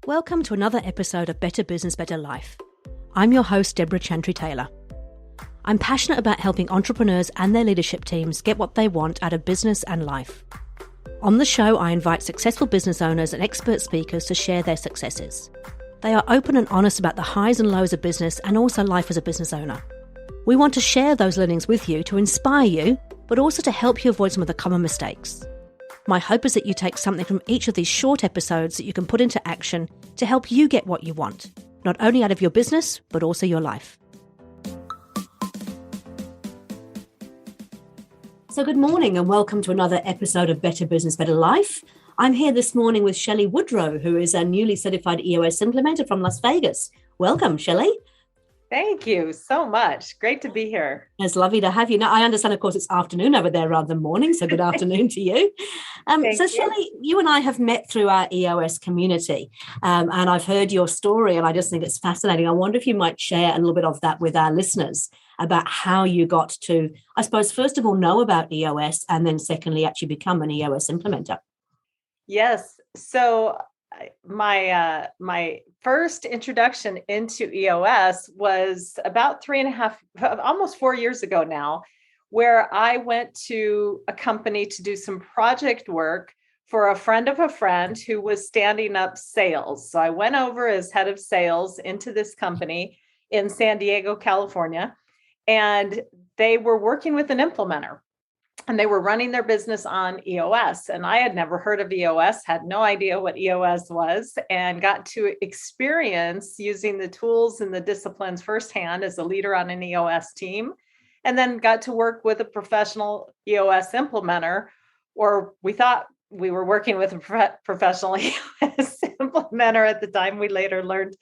Welcome to another episode of Better Business, Better Life. I'm your host, Deborah Chantry-Taylor. I'm passionate about helping entrepreneurs and their leadership teams get what they want out of business and life. On the show, I invite successful business owners and expert speakers to share their successes. They are open and honest about the highs and lows of business and also life as a business owner. We want to share those learnings with you to inspire you, but also to help you avoid some of the common mistakes. My hope is that you take something from each of these short episodes that you can put into action to help you get what you want, not only out of your business, but also your life. So good morning and welcome to another episode of Better Business, Better Life. I'm here this morning with Shelley Woodrow, who is a newly certified EOS Implementer from Las Vegas. Welcome, Shelley. Thank you so much. Great to be here. It's lovely to have you. Now, I understand, of course, it's afternoon over there rather than morning, so good afternoon to you. So, Shelley, you and I have met through our EOS community, and I've heard your story, and I just think it's fascinating. I wonder if you might share a little bit of that with our listeners about how you got to, I suppose, first of all, know about EOS, and then secondly, actually become an EOS implementer. Yes. So my first introduction into EOS was about 3.5, almost 4 years ago now, where I went to a company to do some project work for a friend of a friend who was standing up sales. So I went over as head of sales into this company in San Diego, California, and they were working with an implementer. And they were running their business on EOS. And I had never heard of EOS, had no idea what EOS was, and got to experience using the tools and the disciplines firsthand as a leader on an EOS team. And then got to work with a professional EOS implementer, or we thought we were working with a professional EOS implementer at the time. We later learned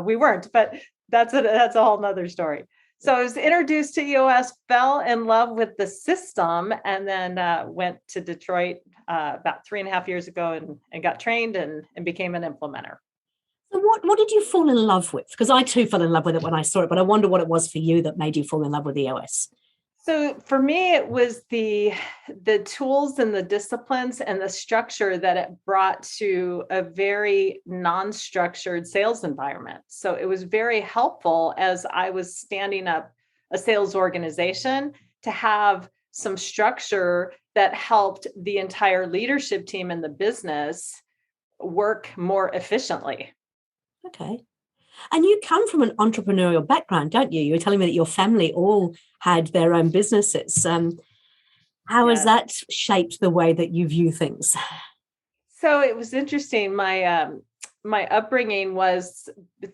we weren't, but that's a whole nother story. So I was introduced to EOS, fell in love with the system, and then went to Detroit about 3.5 years ago and got trained and became an implementer. So what did you fall in love with? Because I too fell in love with it when I saw it, but I wonder what it was for you that made you fall in love with EOS. So for me, it was the tools and the disciplines and the structure that it brought to a very non-structured sales environment. So it was very helpful as I was standing up a sales organization to have some structure that helped the entire leadership team in the business work more efficiently. Okay. And you come from an entrepreneurial background, don't you? You were telling me that your family all had their own businesses. How has that shaped the way that you view things? So it was interesting. My upbringing was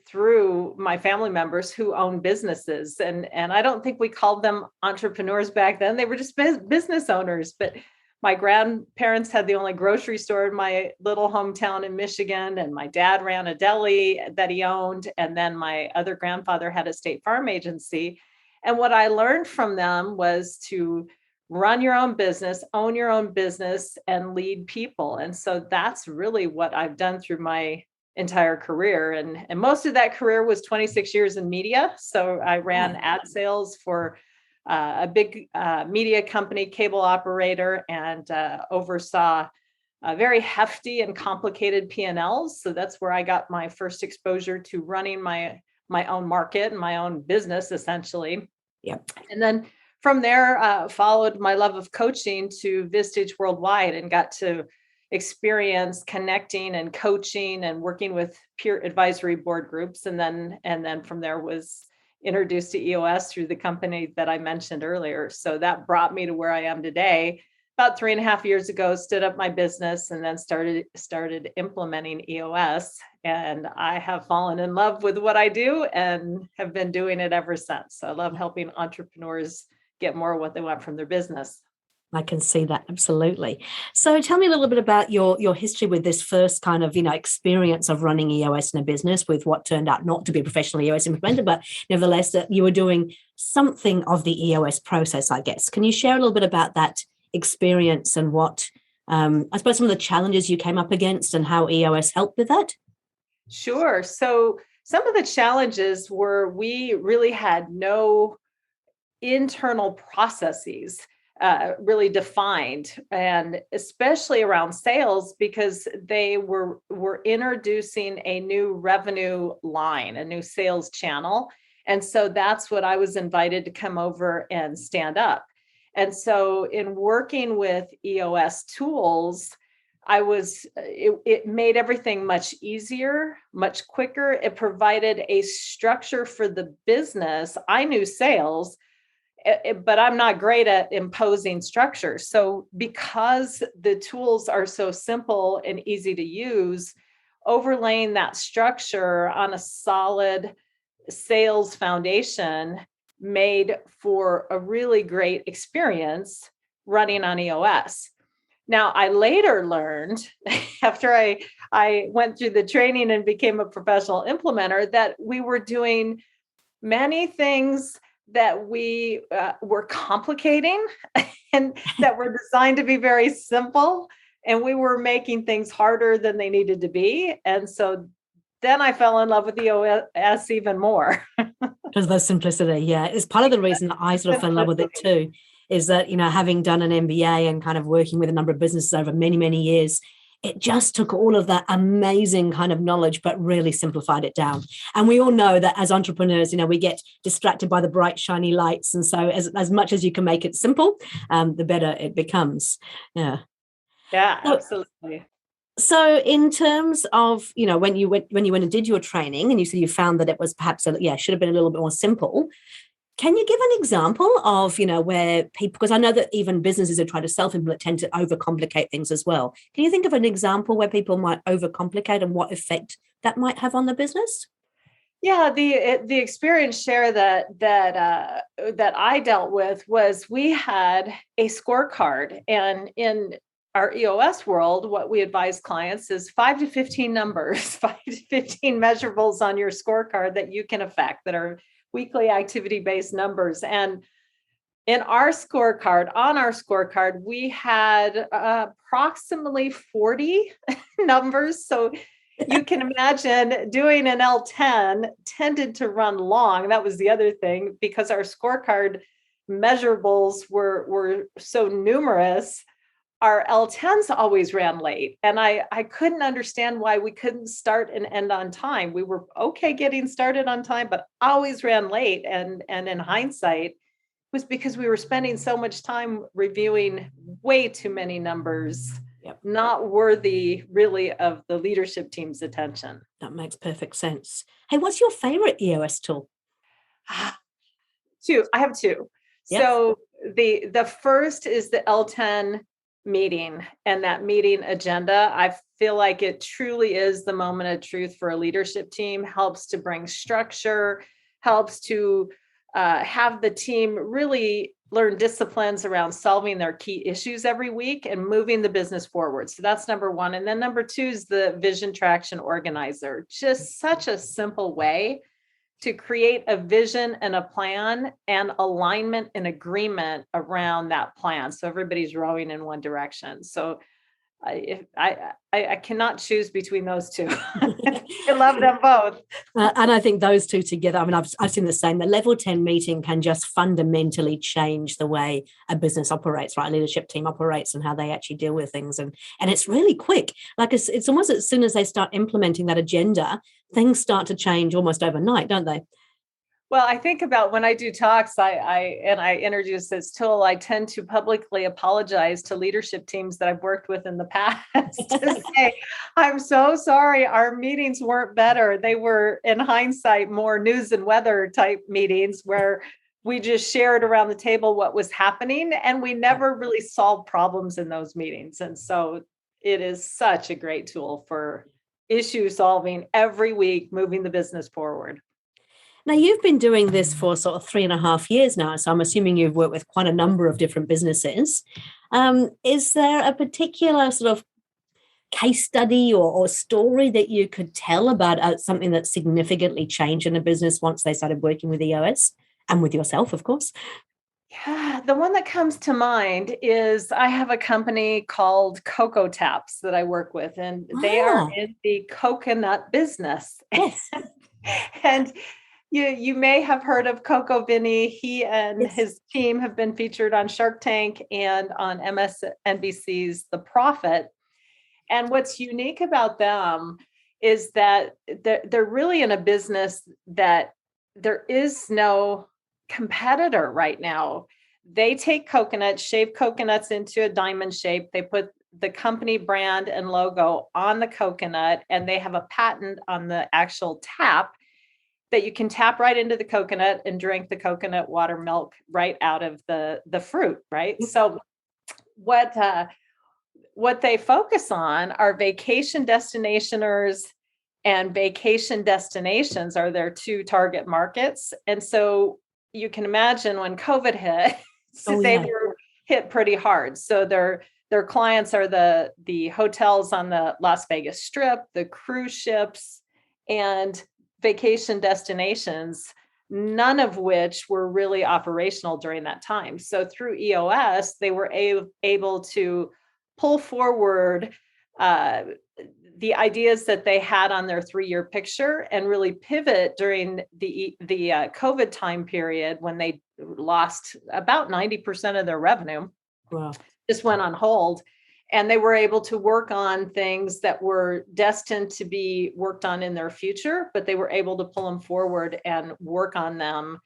through my family members who own businesses. And I don't think we called them entrepreneurs back then. They were just business owners. But my grandparents had the only grocery store in my little hometown in Michigan, and my dad ran a deli that he owned. And then my other grandfather had a state farm agency. And what I learned from them was to run your own business, own your own business, and lead people. And so that's really what I've done through my entire career. And most of that career was 26 years in media. So I ran ad sales for a big media company, cable operator, and oversaw very hefty and complicated P&Ls. So that's where I got my first exposure to running my own market and my own business, essentially. Yep. And then from there, followed my love of coaching to Vistage Worldwide and got to experience connecting and coaching and working with peer advisory board groups. And then from there was introduced to EOS through the company that I mentioned earlier. So that brought me to where I am today. About 3.5 years ago, stood up my business and then started implementing EOS. And I have fallen in love with what I do and have been doing it ever since. So I love helping entrepreneurs get more of what they want from their business. I can see that, absolutely. So tell me a little bit about your history with this first kind of, experience of running EOS in a business with what turned out not to be a professional EOS implementer, but nevertheless that you were doing something of the EOS process, I guess. Can you share a little bit about that experience and what, I suppose, some of the challenges you came up against and how EOS helped with that? Sure. So some of the challenges were we really had no internal processes really defined, and especially around sales, because they were introducing a new revenue line, a new sales channel. And so that's what I was invited to come over and stand up. And so in working with EOS tools, it made everything much easier, much quicker. It provided a structure for the business. I knew sales, but I'm not great at imposing structure. So because the tools are so simple and easy to use, overlaying that structure on a solid sales foundation made for a really great experience running on EOS. Now, I later learned, after I went through the training and became a professional implementer, that we were doing many things that we were complicating and that were designed to be very simple. And we were making things harder than they needed to be. And so then I fell in love with EOS even more. Because of the simplicity, yeah. It's part of the reason that I sort of fell in love with it too, is that, having done an MBA and kind of working with a number of businesses over many, many years, it just took all of that amazing kind of knowledge, but really simplified it down. And we all know that as entrepreneurs, we get distracted by the bright, shiny lights. And so as much as you can make it simple, the better it becomes. Yeah. Yeah, absolutely. So in terms of, when you went and did your training and you said you found that it was perhaps, should have been a little bit more simple. Can you give an example of, where people, because I know that even businesses who try to self-implement tend to overcomplicate things as well. Can you think of an example where people might overcomplicate and what effect that might have on the business? Yeah, the experience share that I dealt with was we had a scorecard, and in our EOS world, what we advise clients is 5 to 15 numbers, 5 to 15 measurables on your scorecard that you can affect, that are weekly activity-based numbers. And on our scorecard, we had approximately 40 numbers. So you can imagine doing an L10 tended to run long. That was the other thing, because our scorecard measurables were so numerous. Our L10s always ran late. And I couldn't understand why we couldn't start and end on time. We were okay getting started on time, but always ran late. And in hindsight, it was because we were spending so much time reviewing way too many numbers, not worthy really of the leadership team's attention. That makes perfect sense. Hey, what's your favorite EOS tool? Two. I have two. Yes. So the first is the L10 meeting, and that meeting agenda. I feel like it truly is the moment of truth for a leadership team, helps to bring structure, helps to have the team really learn disciplines around solving their key issues every week and moving the business forward. So that's number one. And then number two is the vision traction organizer. Just such a simple way to create a vision and a plan and alignment and agreement around that plan. So everybody's rowing in one direction. So I cannot choose between those two. I love them both. And I think those two together, I've seen the same. The level 10 meeting can just fundamentally change the way a business operates, right? A leadership team operates and how they actually deal with things. And it's really quick. Like it's almost as soon as they start implementing that agenda, things start to change almost overnight, don't they? Well, I think about when I do talks, I introduce this tool, I tend to publicly apologize to leadership teams that I've worked with in the past to say, I'm so sorry, our meetings weren't better. They were, in hindsight, more news and weather type meetings where we just shared around the table what was happening, and we never really solved problems in those meetings. And so it is such a great tool for issue solving every week, moving the business forward. Now, you've been doing this for sort of 3.5 years now, so I'm assuming you've worked with quite a number of different businesses. Is there a particular sort of case study or story that you could tell about something that significantly changed in a business once they started working with EOS and with yourself, of course? Yeah, the one that comes to mind is I have a company called Cocoa Taps that I work with, and they are in the coconut business. Yes. And you may have heard of Coco Vinny. He and his team have been featured on Shark Tank and on MSNBC's The Profit. And what's unique about them is that they're really in a business that there is no competitor right now. They take coconuts, shave coconuts into a diamond shape. They put the company brand and logo on the coconut, and they have a patent on the actual tap that you can tap right into the coconut and drink the coconut water milk right out of the fruit, right? So what they focus on are vacation destinationers, and vacation destinations are their two target markets. And so you can imagine when COVID hit, they were hit pretty hard. So their clients are the hotels on the Las Vegas Strip, the cruise ships, and vacation destinations, none of which were really operational during that time. So through EOS, they were able to pull forward the ideas that they had on their 3-year picture and really pivot during the COVID time period when they lost about 90% of their revenue. Wow. Just went on hold. And they were able to work on things that were destined to be worked on in their future, but they were able to pull them forward and work on them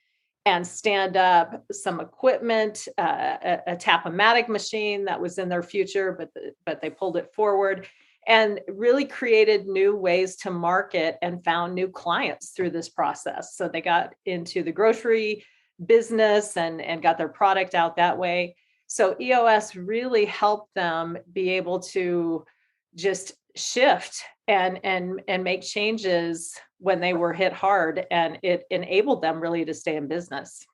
and stand up some equipment, a Tap-O-Matic machine that was in their future, but they pulled it forward and really created new ways to market and found new clients through this process. So they got into the grocery business and got their product out that way. So EOS really helped them be able to just shift and make changes when they were hit hard, and it enabled them really to stay in business.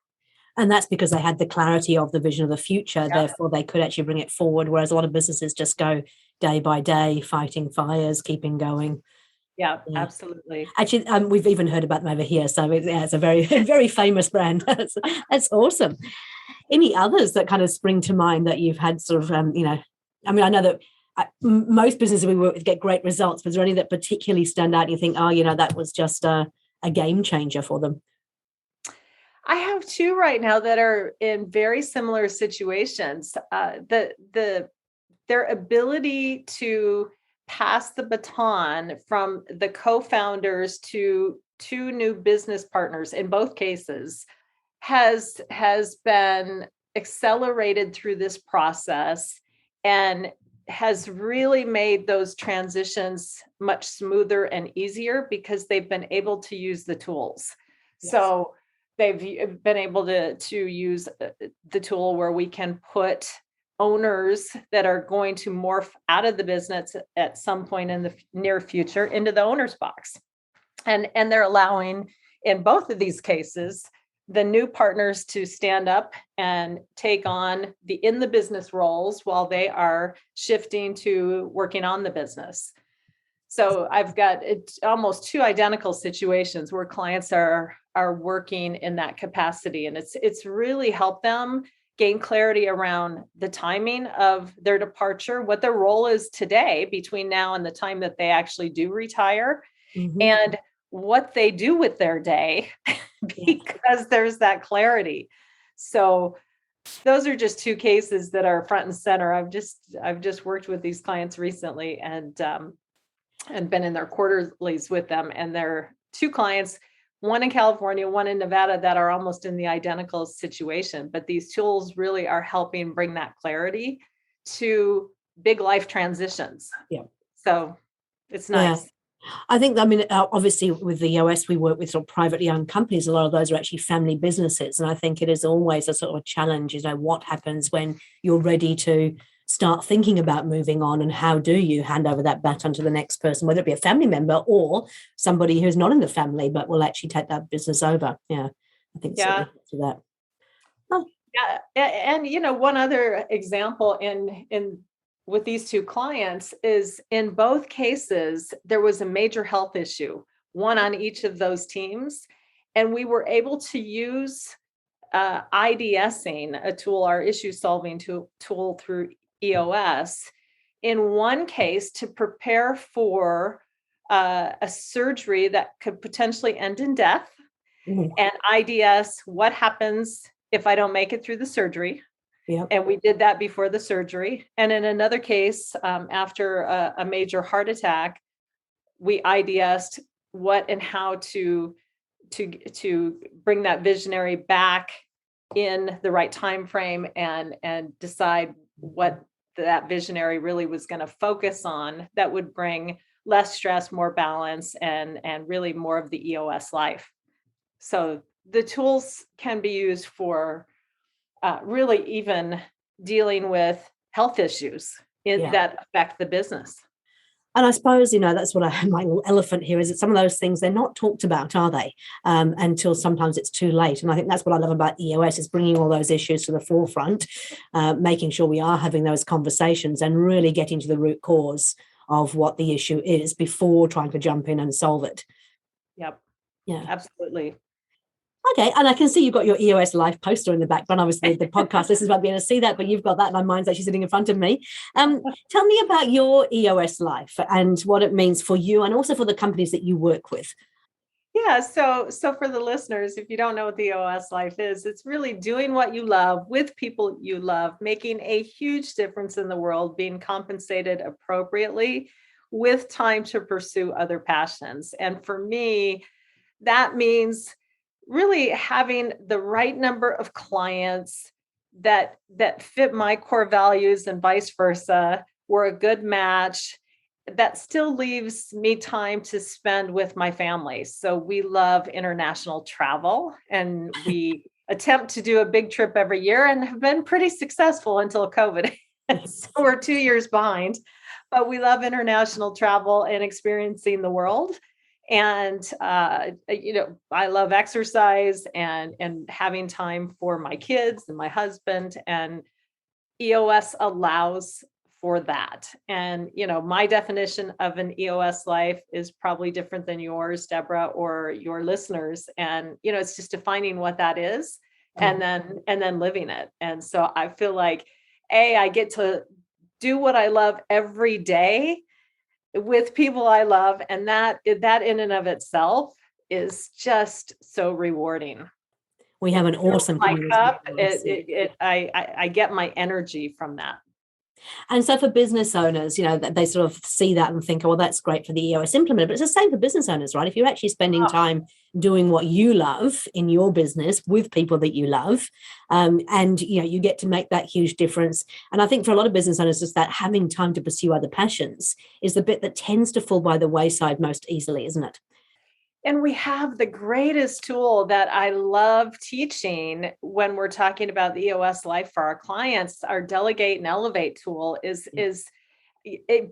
And that's because they had the clarity of the vision of the future. Yeah. Therefore, they could actually bring it forward, whereas a lot of businesses just go day by day, fighting fires, keeping going. Yeah, absolutely. Actually, we've even heard about them over here. So it's a very, very famous brand. That's awesome. Any others that kind of spring to mind that you've had sort of, I mean, I know that most businesses we work with get great results, but is there any that particularly stand out and you think, that was just a game changer for them? I have two right now that are in very similar situations. Their ability to pass the baton from the co-founders to two new business partners in both cases has been accelerated through this process and has really made those transitions much smoother and easier because they've been able to use the tools. Yes. So they've been able to use the tool where we can put owners that are going to morph out of the business at some point in the near future into the owner's box. And they're allowing, in both of these cases, the new partners to stand up and take on the in the business roles while they are shifting to working on the business. So I've got almost two identical situations where clients are working in that capacity, and it's really helped them gain clarity around the timing of their departure, what their role is today between now and the time that they actually do retire, mm-hmm. and what they do with their day because there's that clarity. So those are just two cases that are front and center. I've just worked with these clients recently and been in their quarterlies with them, and they're two clients, one in California, one in Nevada, that are almost in the identical situation. But these tools really are helping bring that clarity to big life transitions. Yeah. So it's nice. Yeah. I think, obviously with the EOS, we work with sort of privately owned companies. A lot of those are actually family businesses. And I think it is always a sort of a challenge, what happens when you're ready to start thinking about moving on, and how do you hand over that baton to the next person, whether it be a family member or somebody who's not in the family, but will actually take that business over. Yeah, I think so. To that. Oh. Yeah. And, one other example in with these two clients is in both cases, there was a major health issue, one on each of those teams. And we were able to use IDSing, a tool, our issue solving tool through EOS, in one case to prepare for a surgery that could potentially end in death. And IDS, what happens if I don't make it through the surgery? Yep. And we did that before the surgery. And in another case, after a major heart attack, we IDS'd what and how to bring that visionary back in the right time frame and decide what that visionary really was going to focus on that would bring less stress, more balance, and really more of the EOS life. So the tools can be used for really even dealing with health issues that affect the business. And I suppose, that's what my little elephant here is that some of those things, they're not talked about, are they? Until sometimes it's too late. And I think that's what I love about EOS is bringing all those issues to the forefront, making sure we are having those conversations and really getting to the root cause of what the issue is before trying to jump in and solve it. Yep. Yeah, absolutely. Okay, and I can see you've got your EOS Life poster in the background. Obviously, the podcast listeners won't be able to see that, but you've got that, and mine's actually sitting in front of me. Tell me about your EOS Life and what it means for you and also for the companies that you work with. Yeah, so for the listeners, if you don't know what the EOS Life is, it's really doing what you love with people you love, making a huge difference in the world, being compensated appropriately with time to pursue other passions. And for me, that means really having the right number of clients that fit my core values and vice versa. We're a good match. That still leaves me time to spend with my family. So we love international travel, and we attempt to do a big trip every year and have been pretty successful until COVID. So we're 2 years behind, but we love international travel and experiencing the world. And, I love exercise and having time for my kids and my husband, and EOS allows for that. And, my definition of an EOS life is probably different than yours, Deborah, or your listeners. And, it's just defining what that is and then living it. And so I feel like, I get to do what I love every day with people I love. And that in and of itself is just so rewarding. We have an awesome community. I get my energy from that. And so for business owners, they sort of see that and think, oh, well, that's great for the EOS implementer. But it's the same for business owners, right? If you're actually spending time doing what you love in your business with people that you love, and, you get to make that huge difference. And I think for a lot of business owners, just that having time to pursue other passions is the bit that tends to fall by the wayside most easily, isn't it? And we have the greatest tool that I love teaching when we're talking about the EOS Life for our clients. Our Delegate and Elevate tool is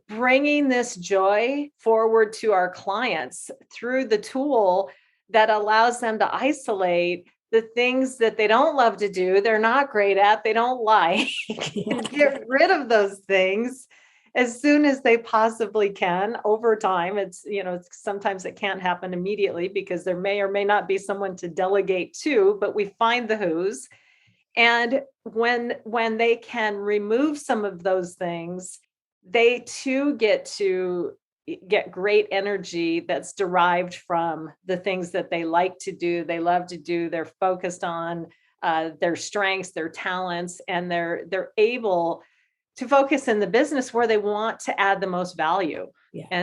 bringing this joy forward to our clients through the tool that allows them to isolate the things that they don't love to do, they're not great at, they don't like, get rid of those things as soon as they possibly can over time. It's, sometimes it can't happen immediately because there may or may not be someone to delegate to, but we find the who's. And when they can remove some of those things, they too get great energy that's derived from the things that they like to do, they love to do, they're focused on their strengths, their talents, and they're able to focus in the business where they want to add the most value.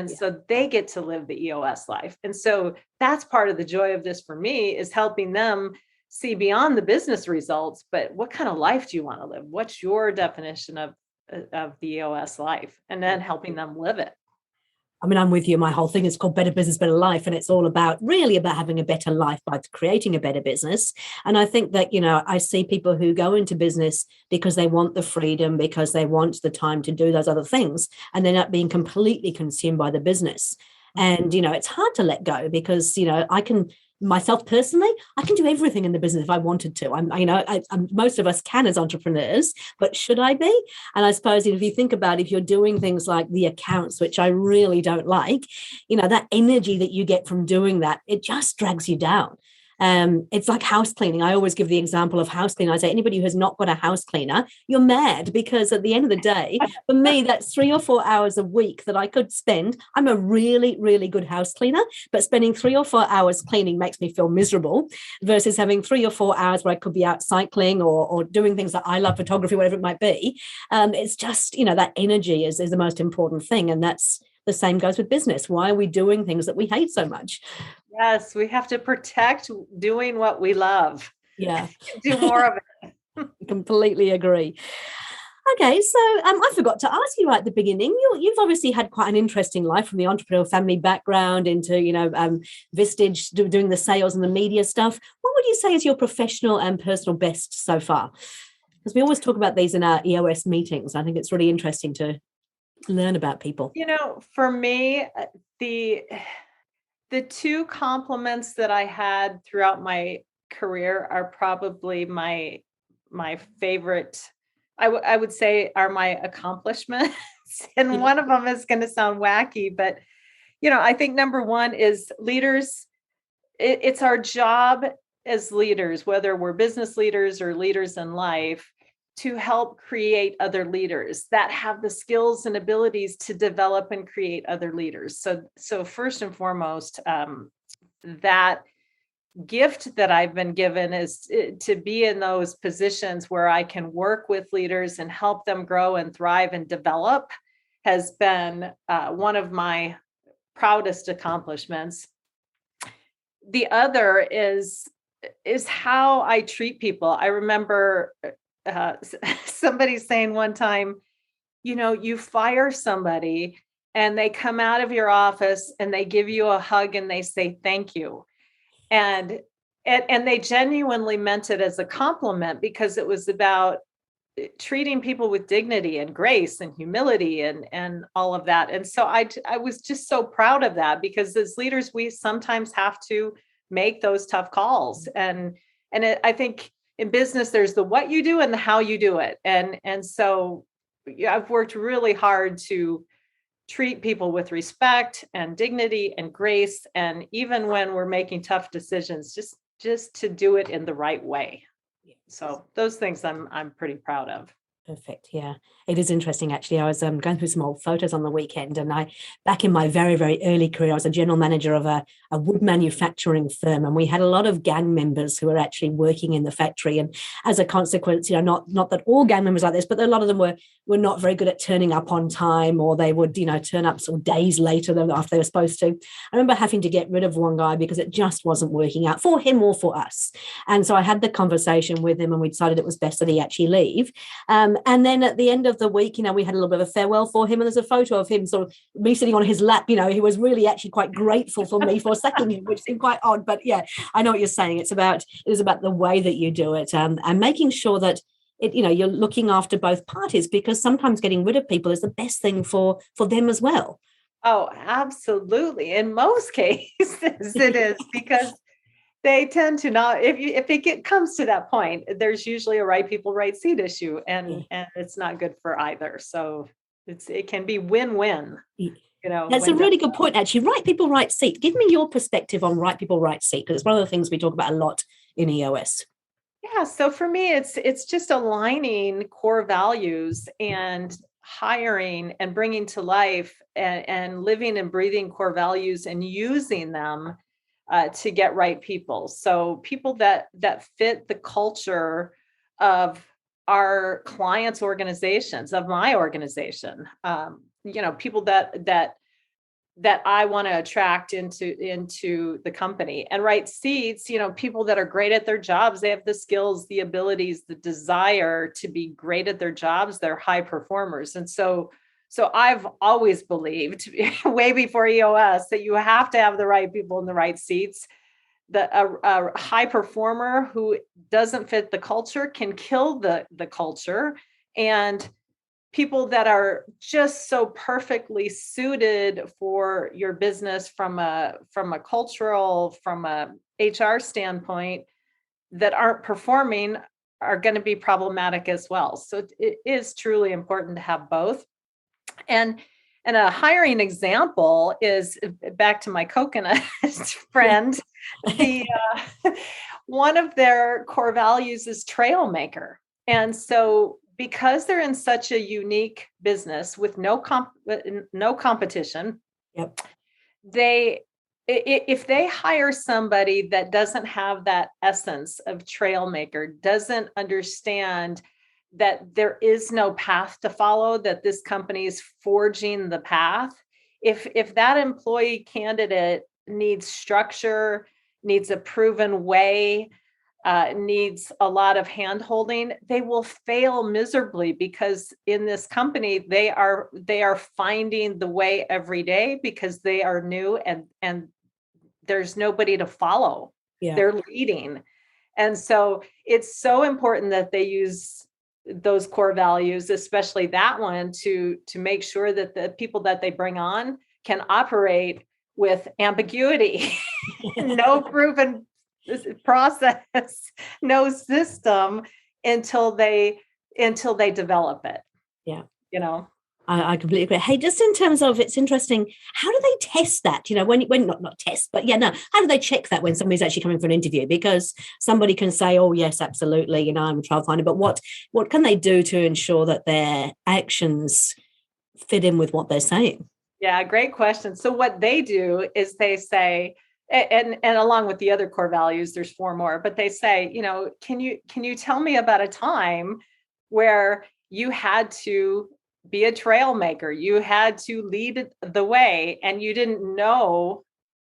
So they get to live the EOS life. And so that's part of the joy of this for me, is helping them see beyond the business results, but what kind of life do you want to live? What's your definition of the EOS life? And then helping them live it. I mean, I'm with you. My whole thing is called Better Business, Better Life. And it's all about having a better life by creating a better business. And I think that, I see people who go into business because they want the freedom, because they want the time to do those other things, and they're not being completely consumed by the business. And, it's hard to let go because, myself personally, I can do everything in the business if I wanted to. Most of us can as entrepreneurs, but should I be? And I suppose if you think about, if you're doing things like the accounts, which I really don't like, that energy that you get from doing that, it just drags you down. It's like house cleaning. I always give the example of house cleaning. I say, anybody who has not got a house cleaner, you're mad, because at the end of the day, for me, that's 3 or 4 hours a week that I could spend. I'm a really, really good house cleaner, but spending 3 or 4 hours cleaning makes me feel miserable versus having 3 or 4 hours where I could be out cycling or doing things that I love, photography, whatever it might be. It's just, that energy is the most important thing. And that's the same goes with business. Why are we doing things that we hate so much? Yes, we have to protect doing what we love. Yeah. Do more of it. Completely agree. Okay, so I forgot to ask you right at the beginning. You've obviously had quite an interesting life from the entrepreneurial family background into, Vistage, doing the sales and the media stuff. What would you say is your professional and personal best so far? Because we always talk about these in our EOS meetings. I think it's really interesting to learn about people. For me, the two compliments that I had throughout my career are probably my favorite. I would say are my accomplishments. And one of them is going to sound wacky, but I think number one is leaders. It's our job as leaders, whether we're business leaders or leaders in life, to help create other leaders that have the skills and abilities to develop and create other leaders. So first and foremost, that gift that I've been given is to be in those positions where I can work with leaders and help them grow and thrive and develop has been one of my proudest accomplishments. The other is how I treat people. I remember somebody saying one time, you fire somebody and they come out of your office and they give you a hug and they say thank you. And they genuinely meant it as a compliment, because it was about treating people with dignity and grace and humility and all of that. And so I was just so proud of that, because as leaders, we sometimes have to make those tough calls. And I think in business, there's the what you do and the how you do it. And so I've worked really hard to treat people with respect and dignity and grace. And even when we're making tough decisions, just to do it in the right way. So those things I'm pretty proud of. Perfect. Yeah, it is interesting. Actually, I was going through some old photos on the weekend, and back in my very, very early career, I was a general manager of a wood manufacturing firm, and we had a lot of gang members who were actually working in the factory. And as a consequence, not that all gang members like this, but a lot of them were not very good at turning up on time, or they would, turn up sort of days later than after they were supposed to. I remember having to get rid of one guy because it just wasn't working out for him or for us. And so I had the conversation with him, and we decided it was best that he actually leave. And then at the end of the week, we had a little bit of a farewell for him. And there's a photo of him, sort of me sitting on his lap. He was really actually quite grateful for me for sacking him, which seemed quite odd. But yeah, I know what you're saying. It is about the way that you do it, and making sure that you're looking after both parties, because sometimes getting rid of people is the best thing for them as well. Oh, absolutely. In most cases, it is, because they tend to not, if it comes to that point, there's usually a right people, right seat issue, and it's not good for either. So it can be win-win. That's a really good point, actually. Right people, right seat. Give me your perspective on right people, right seat, because it's one of the things we talk about a lot in EOS. Yeah. So for me, it's just aligning core values and hiring and bringing to life and living and breathing core values and using them to get right people. So people that fit the culture of our clients' organizations, of my organization, people that I want to attract into the company. And right seats, people that are great at their jobs. They have the skills, the abilities, the desire to be great at their jobs. They're high performers. And so I've always believed, way before EOS, that you have to have the right people in the right seats. A high performer who doesn't fit the culture can kill the culture. And people that are just so perfectly suited for your business from a cultural, from a HR standpoint, that aren't performing are going to be problematic as well. So it is truly important to have both. And a hiring example is, back to my coconut friend. the one of their core values is trail maker. And so because they're in such a unique business with no competition, Yep. if they hire somebody that doesn't have that essence of trail maker, doesn't understand that there is no path to follow, that this company is forging the path, if that employee candidate needs structure, needs a proven way, needs a lot of hand holding, they will fail miserably, because in this company they are finding the way every day, because they are new and there's nobody to follow. Yeah. They're leading. And so it's so important that they use those core values, especially that one, to make sure that the people that they bring on can operate with ambiguity, no proven process, no system until they develop it. Yeah. You know, I completely agree. Hey, just in terms of, it's interesting, how do they test that? You know, when not test, but yeah, no, how do they check that when somebody's actually coming for an interview? Because somebody can say, oh yes, absolutely, you know, I'm a trial finder, but what can they do to ensure that their actions fit in with what they're saying? Yeah, great question. So what they do is they say, and along with the other core values, there's 4 more, but they say, you know, can you tell me about a time where you had to be a trail maker, you had to lead the way, and you didn't know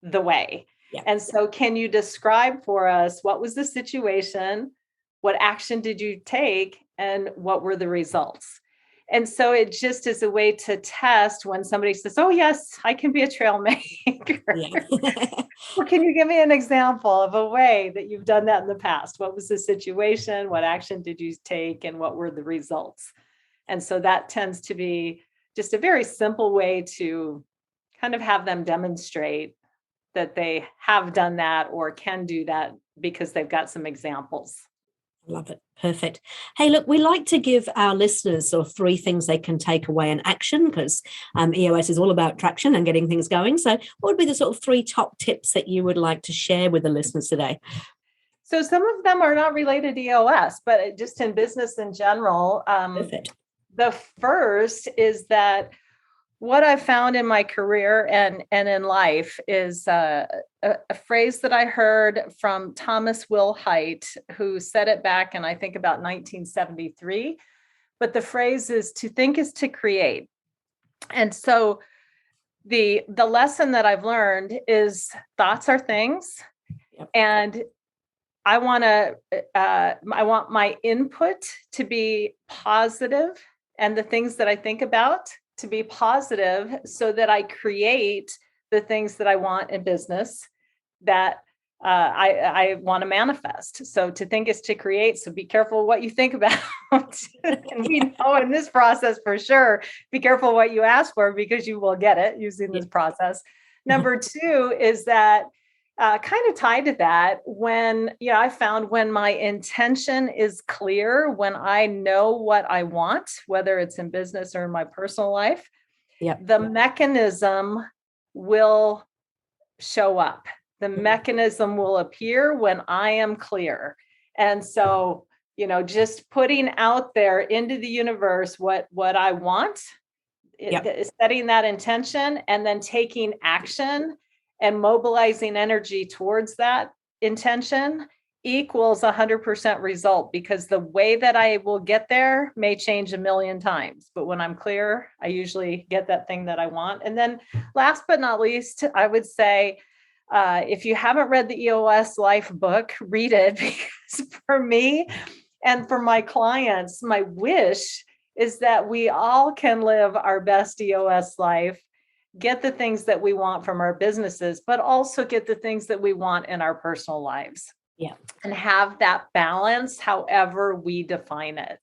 the way? Yeah. And so can you describe for us, what was the situation, what action did you take, and what were the results? And so it just is a way to test when somebody says, oh yes, I can be a trail maker. Yeah. Well, can you give me an example of a way that you've done that in the past? What was the situation? What action did you take? And what were the results? And so that tends to be just a very simple way to kind of have them demonstrate that they have done that or can do that, because they've got some examples. Love it. Perfect. Hey, look, we like to give our listeners sort of 3 things they can take away in action, because EOS is all about traction and getting things going. So what would be the sort of 3 top tips that you would like to share with the listeners today? So some of them are not related to EOS, but just in business in general. Perfect. The first is that what I've found in my career and in life is a phrase that I heard from Thomas Will Haidt, who said it back in, I think, about 1973. But the phrase is, to think is to create. And so the lesson that I've learned is thoughts are things. Yep. And I want my input to be positive, and the things that I think about to be positive, so that I create the things that I want in business that I want to manifest. So to think is to create. So be careful what you think about. And we know in this process for sure, be careful what you ask for, because you will get it using this process. Number 2 is that kind of tied to that, when, I found when my intention is clear, when I know what I want, whether it's in business or in my personal life, the mechanism will show up. The mechanism will appear when I am clear. And so, just putting out there into the universe what I want, setting that intention, and then taking action and mobilizing energy towards that intention equals 100% result, because the way that I will get there may change a million times. But when I'm clear, I usually get that thing that I want. And then last but not least, I would say, if you haven't read the EOS Life book, read it, because for me and for my clients, my wish is that we all can live our best EOS life, get the things that we want from our businesses, but also get the things that we want in our personal lives. Yeah. And have that balance, however we define it.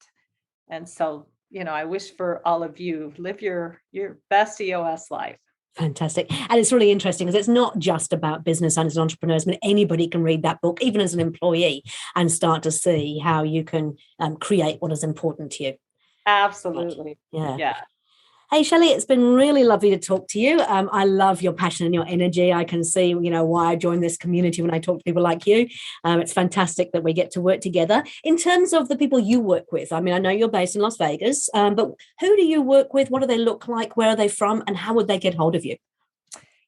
And so, I wish for all of you, live your best EOS life. Fantastic. And it's really interesting, because it's not just about business and as entrepreneurs, but anybody can read that book, even as an employee, and start to see how you can create what is important to you. Absolutely. Yeah. Hey, Shelley, it's been really lovely to talk to you. I love your passion and your energy. I can see, why I joined this community when I talk to people like you. It's fantastic that we get to work together. In terms of the people you work with, I know you're based in Las Vegas, but who do you work with? What do they look like? Where are they from? And how would they get hold of you?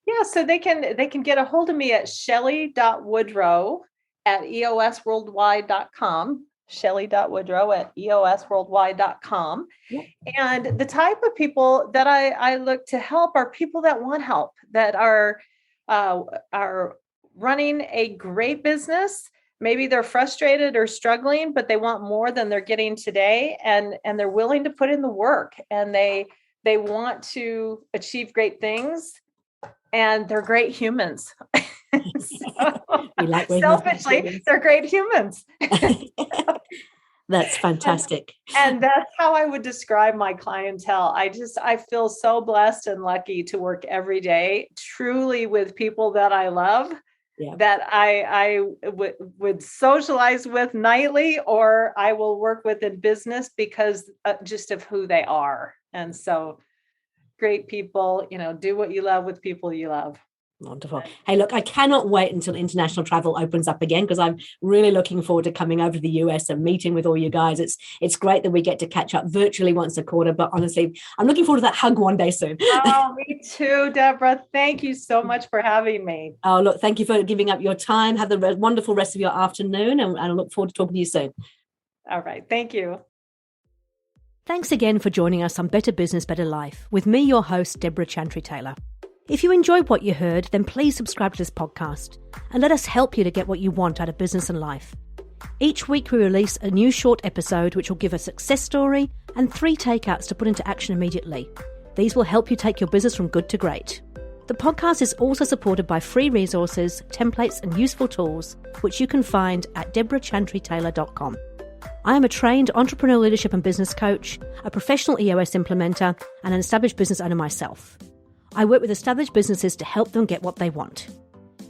Yeah, so they can get a hold of me at Shelley.Woodrow at eosworldwide.com. Shelley.Woodrow at eosworldwide.com. Yep. And the type of people that I look to help are people that want help, that are running a great business. Maybe they're frustrated or struggling, but they want more than they're getting today. And they're willing to put in the work, and they want to achieve great things, and they're great humans. Selfishly, they're great humans. That's fantastic. And that's how I would describe my clientele. I feel so blessed and lucky to work every day, truly with people that I love, that I would socialize with nightly, or I will work with in business because just of who they are. And so great people, do what you love with people you love. Wonderful. Hey, look, I cannot wait until international travel opens up again, because I'm really looking forward to coming over to the US and meeting with all you guys. It's great that we get to catch up virtually once a quarter, but honestly, I'm looking forward to that hug one day soon. Oh, me too, Deborah. Thank you so much for having me. Oh, look, thank you for giving up your time. Have the wonderful rest of your afternoon, and I look forward to talking to you soon. All right. Thank you. Thanks again for joining us on Better Business, Better Life with me, your host, Deborah Chantry-Taylor. If you enjoyed what you heard, then please subscribe to this podcast and let us help you to get what you want out of business and life. Each week we release a new short episode which will give a success story and 3 takeouts to put into action immediately. These will help you take your business from good to great. The podcast is also supported by free resources, templates and useful tools, which you can find at deborahchantrytaylor.com. I am a trained entrepreneurial leadership and business coach, a professional EOS implementer, and an established business owner myself. I work with established businesses to help them get what they want.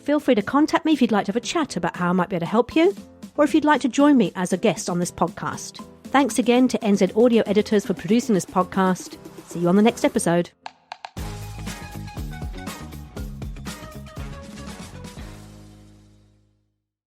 Feel free to contact me if you'd like to have a chat about how I might be able to help you, or if you'd like to join me as a guest on this podcast. Thanks again to NZ Audio Editors for producing this podcast. See you on the next episode.